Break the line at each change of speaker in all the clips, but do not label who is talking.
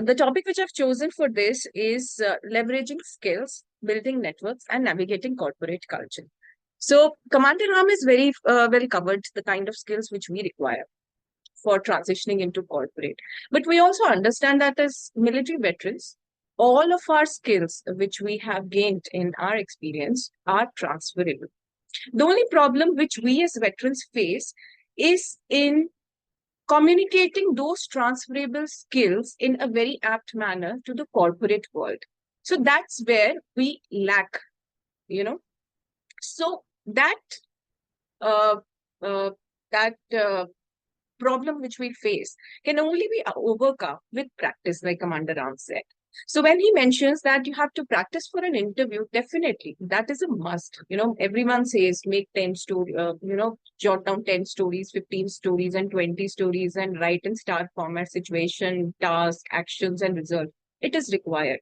the topic which I've chosen for this is leveraging skills, building networks, and navigating corporate culture. So Commander Ram is very well covered the kind of skills which we require for transitioning into corporate. But we also understand that as military veterans, all of our skills which we have gained in our experience are transferable. The only problem which we as veterans face is in communicating those transferable skills in a very apt manner to the corporate world. So that's where we lack, you know. So that uh, uh, that problem which we face can only be overcome with practice, like Commander Ram said. So when he mentions that you have to practice for an interview, definitely that is a must. Everyone says make 10 stories, jot down 10 stories, 15 stories, and 20 stories, and write in star format: situation, task, actions, and result. It is required.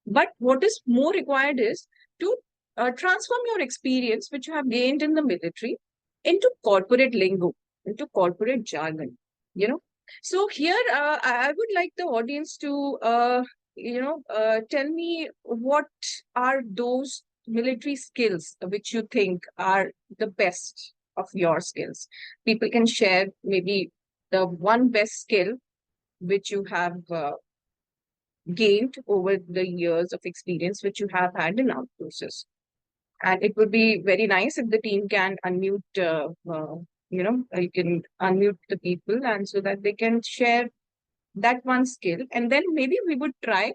But what is more required is to transform your experience, which you have gained in the military, into corporate lingo, into corporate jargon. So here I would like the audience to tell me what are those military skills which you think are the best of your skills. People can share maybe the one best skill which you have gained over the years of experience which you have had in armed forces. And it would be very nice if the team can unmute, you can unmute the people, and so that they can share that one skill. And then maybe we would try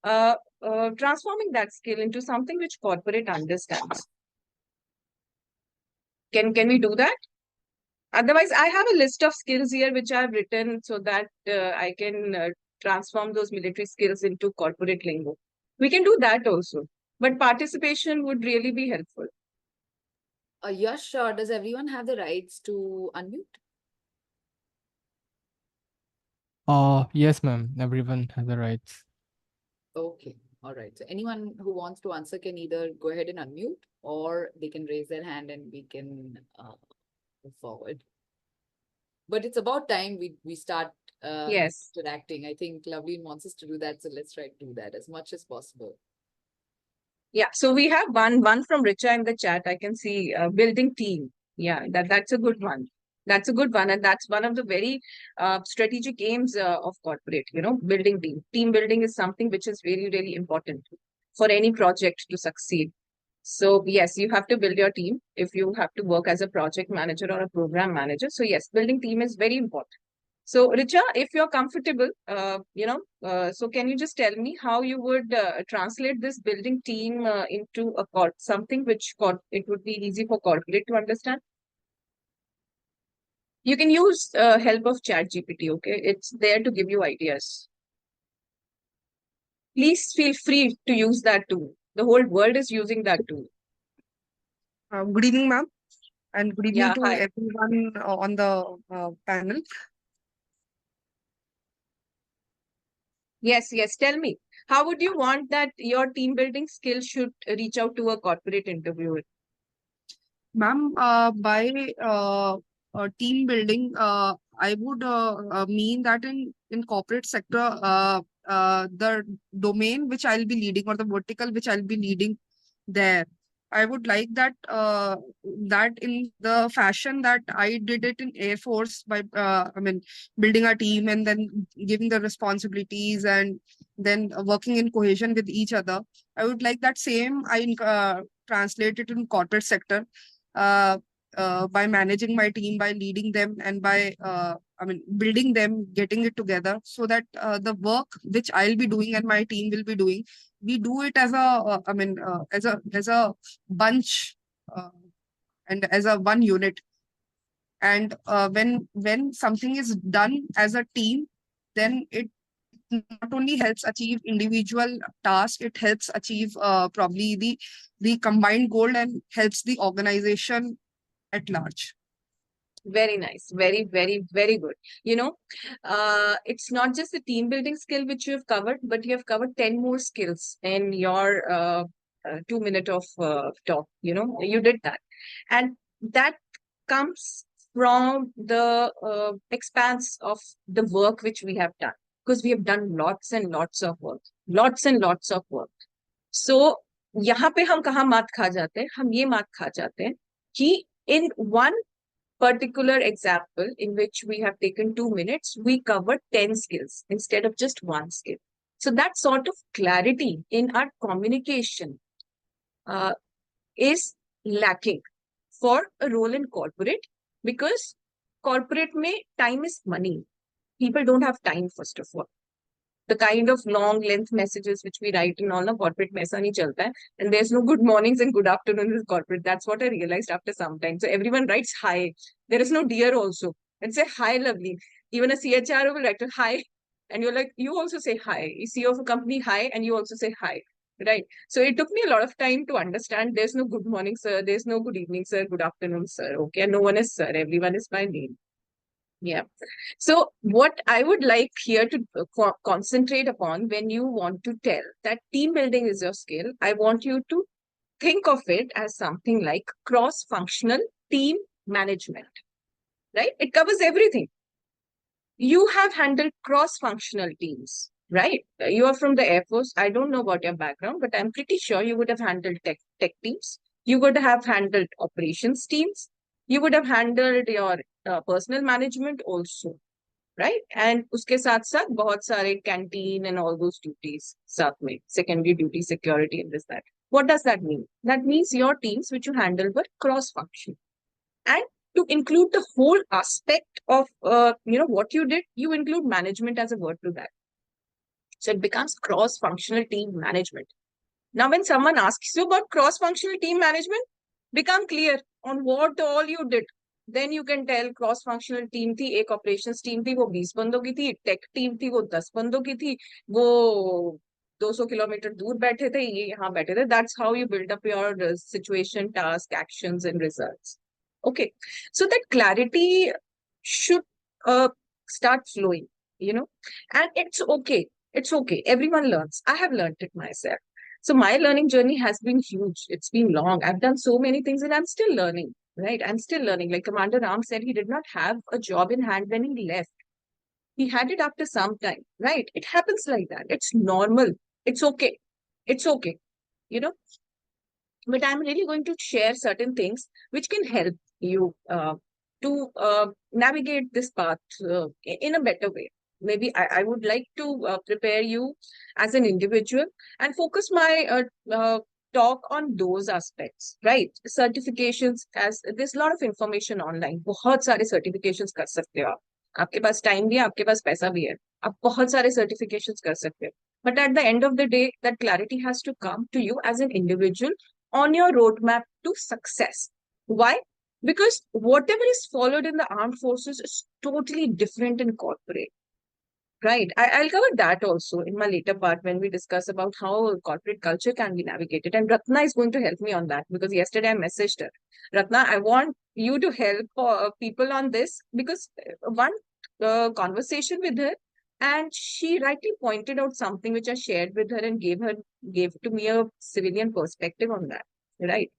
transforming that skill into something which corporate understands. Can we do that? Otherwise, I have a list of skills here which I've written so that I can transform those military skills into corporate lingo. We can do that also, but participation would really be helpful.
Yash, does everyone have the rights to unmute?
Yes, ma'am. Everyone has the rights.
Okay. All right. So anyone who wants to answer can either go ahead and unmute, or they can raise their hand and we can move forward. But it's about time we start
Yes.
interacting. I think Loveleen wants us to do that, so let's try to do that as much as possible.
Yeah. So we have one from Richa in the chat. I can see building team. Yeah, that's a good one. That's a good one, and that's one of the very strategic aims of corporate. Building team. Team building is something which is really, really important for any project to succeed. So yes, you have to build your team if you have to work as a project manager or a program manager. So yes, building team is very important. So Richa, if you're comfortable, so can you just tell me how you would translate this building team into something which it would be easy for corporate to understand? You can use help of ChatGPT, okay? It's there to give you ideas. Please feel free to use that tool. The whole world is using that tool.
Good evening, ma'am, and good evening to
hi.
everyone on the panel.
Yes. Tell me, how would you want that your team building skills should reach out to a corporate interviewer?
Ma'am, by team building, I would mean that in corporate sector, the domain which I'll be leading, or the vertical which I'll be leading there, I would like that that in the fashion that I did it in Air Force, by building a team and then giving the responsibilities and then working in cohesion with each other. I would like that same I translate it in corporate sector, by managing my team, by leading them, and by building them, getting it together, so that the work which I'll be doing and my team will be doing, we do it as a bunch, and as a one unit. And when something is done as a team, then it not only helps achieve individual tasks, it helps achieve probably the combined goal, and helps the organization at large.
Very nice. Very, very, very good. It's not just the team building skill which you have covered, but you have covered 10 more skills in your 2 minute of talk. You did that. And that comes from the expanse of the work which we have done. because we have done lots and lots of work, lots and lots of work. So यहाँ पे हम कहाँ मात खा जाते हैं? हम ये मात खा जाते हैं कि in one particular example in which we have taken 2 minutes, we covered 10 skills instead of just one skill. So that sort of clarity in our communication is lacking for a role in corporate, because corporate mein time is money. People don't have time, first of all. The kind of long length messages which we write in all the corporate में ऐसा नहीं चलता है, and there's no good mornings and good afternoons in corporate. That's what I realized after some time. So everyone writes hi. There is no dear also. And say hi, Loveleen. Even a CHR will write hi, and you're like, you also say hi. You CEO of a company, hi, and you also say hi. Right. So it took me a lot of time to understand there's no good morning, sir. There's no good evening, sir. Good afternoon, sir. Okay. And no one is sir. Everyone is by name. Yeah. So what I would like here to concentrate upon when you want to tell that team building is your skill, I want you to think of it as something like cross-functional team management, right? It covers everything. You have handled cross-functional teams, right? You are from the Air Force. I don't know about your background, but I'm pretty sure you would have handled tech teams. You would have handled operations teams. You would have handled your personal management also, right? And उसके साथ साथ बहुत सारे canteen and all those duties साथ में, secondary duty, security and this that. What does that mean? That means your teams which you handle were cross-functional. And to include the whole aspect of what you did, you include management as a word to that. So it becomes cross-functional team management. Now, when someone asks you about cross-functional team management, become clear on what all you did. Then you can tell cross-functional team थी, एक operations team थी, वो 20 बंदों की थी, tech team थी, वो 10 बंदों की थी, वो 200 किलोमीटर दूर बैठे थे, ये यहाँ बैठे थे. That's how you build up your situation, task, actions, and results. Okay, so that clarity should start flowing, and it's okay. It's okay. Everyone learns. I have learned it myself. So my learning journey has been huge. It's been long. I've done so many things and I'm still learning, right? I'm still learning. Like Commander Ram said, he did not have a job in hand when he left. He had it after some time, right? It happens like that. It's normal. It's okay. It's okay, But I'm really going to share certain things which can help you to navigate this path in a better way. Maybe I would like to prepare you as an individual and focus my talk on those aspects, right? Certifications, as there's a lot of information online. बहुत सारे certifications कर सकते हो आप. आपके पास time भी है, आपके पास पैसा भी है. आप बहुत सारे certifications कर सकते हो. But at the end of the day, that clarity has to come to you as an individual on your roadmap to success. Why? Because whatever is followed in the armed forces is totally different in corporate. Right. I'll cover that also in my later part when we discuss about how corporate culture can be navigated. And Ratna is going to help me on that because yesterday I messaged her. Ratna, I want you to help people on this because one conversation with her, and she rightly pointed out something which I shared with her and gave to me a civilian perspective on that. Right.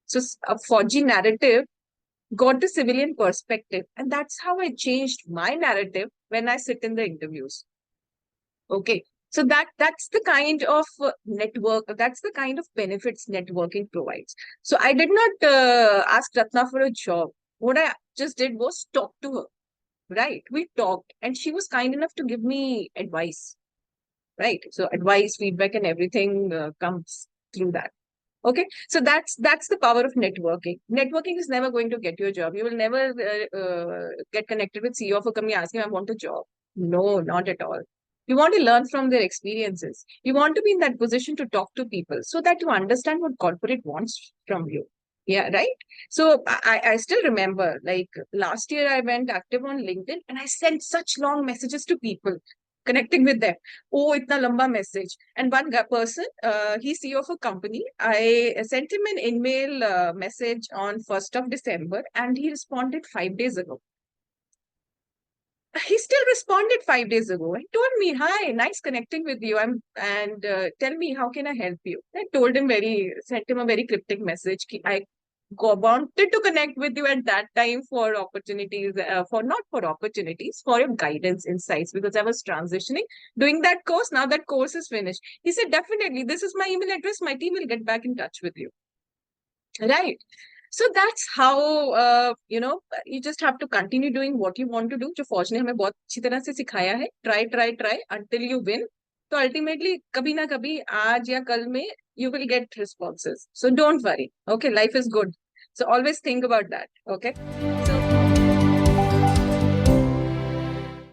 So a Fauji narrative got the civilian perspective, and that's how I changed my narrative when I sit in the interviews. Okay, so that's the kind of network, that's the kind of benefits networking provides. So I did not ask Ratna for a job. What I just did was talk to her, right? We talked and she was kind enough to give me advice, right? So advice, feedback and everything comes through that. Okay, so that's the power of networking. Networking is never going to get you a job. You will never get connected with CEO of a company asking, I want a job. No, not at all. You want to learn from their experiences. You want to be in that position to talk to people so that you understand what corporate wants from you. Yeah, right? So I still remember, like last year I went active on LinkedIn and I sent such long messages to people, connecting with them. Oh, itna lamba message. And one person, he's CEO of a company. I sent him an email message on 1st of December and he responded 5 days ago. He still responded 5 days ago and told me, hi, nice connecting with you. And tell me, how can I help you? I told him sent him a very cryptic message. I wanted to connect with you at that time for opportunities, for your guidance, insights, because I was transitioning, doing that course. Now that course is finished. He said, definitely, this is my email address. My team will get back in touch with you. Right. So that's how, you just have to continue doing what you want to do. जो फौज ने हमें बहुत अच्छी तरह से सिखाया है. Try until you win. So ultimately, कभी ना कभी आज या कल में you will get responses. So don't worry. Okay, life is good. So always think about that. Okay.